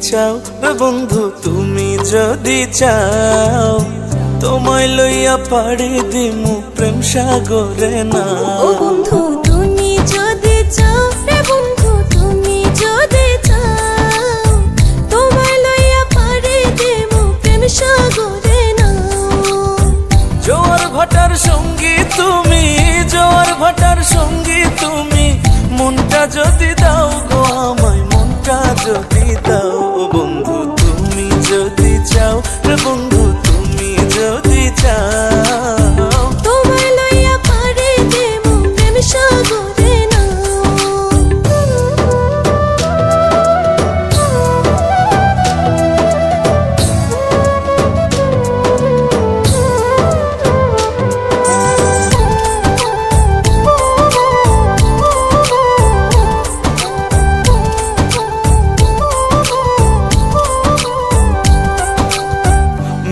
চাও রে বন্ধু তুমি যদি চাও তোমায় লইয়া পাড়ি দিমু প্রেম সাগরে না। ও বন্ধু তুমি যদি চাও রে বন্ধু তুমি যদি চাও তোমায় লইয়া পাড়ি দিমু প্রেম সাগরে না। জোয়ার ভাটার সঙ্গী তুমি, জোয়ার ভাটার সঙ্গী তুমি, মনটা যদি দাও গো আমায়, মনটা যদি দাও। বন্ধু তুমি যদি চাও রে বন্ধু তুমি যদি চাও তোমায় লইয়া পাড়ি দিমু প্রেম সাগরে না।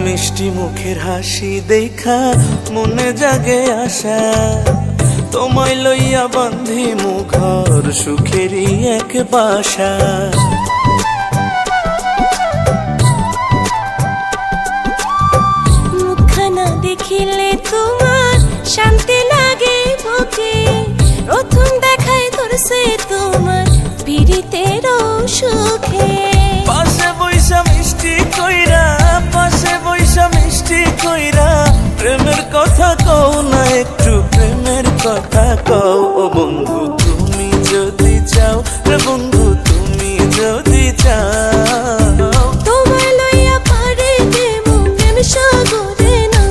মিষ্টি মুখের হাসি দেখা মনে জাগে আশা, তোমায় লইয়া বাঁধিমু ঘর সুখেরই এক বাসা। মুখখানা দেখিলে তোমার শান্তি লাগে বুকে, প্রথম দেখায় ধরছে তোমার পীড়িতের সুখে। পাশে বৈশা মিষ্টি কইরা, পাশে বৈশা মিষ্টি কইরা, প্রেমের কথা কও না একটু, প্রেমের কথা কও। ও বন্ধু তুমি যদি চাও রে বন্ধু তুমি যদি চাও তোমায় লইয়া পাড়ি দিমু প্রেম সাগরে না।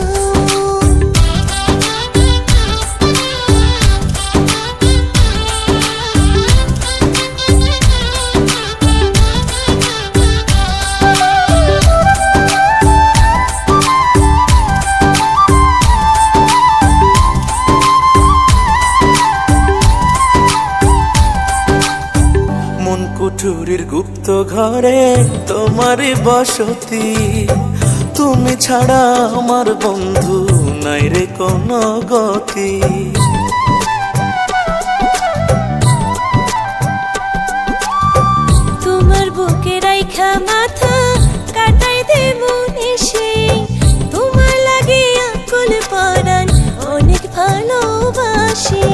কুঠুরির গুপ্ত ঘরে তোমারই বসতি, তুমি ছাড়া আমার বন্ধু নাই রে কোনো গতি। তোমার বুকে রাইখা মাথা কাটাই দেবো নিশি, তোমার লাগিয়া কুল পরাণ অনেক ভালোবাসি।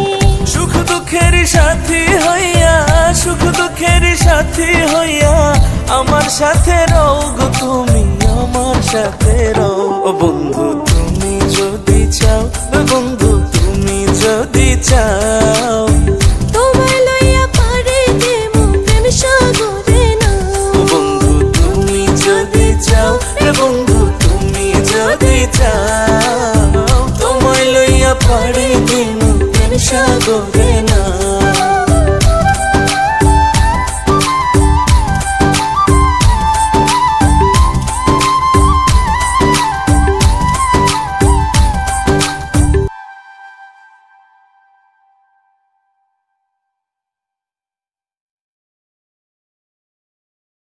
সুখ দুঃখের সাথী হইয়া, সুখ দুঃখের সাথী হইয়া, আমার সাথে রও গো তুমি, আমার সাথে রও। বন্ধু তুমি যদি চাও বন্ধু তুমি যদি চাও তোমায় লইয়া পাড়ি দিমু প্রেম সাগরে না। বন্ধু তুমি যদি চাও বন্ধু তুমি যদি চাও তোমায় লইয়া পাড়ি দিমু প্রেম সাগরে না।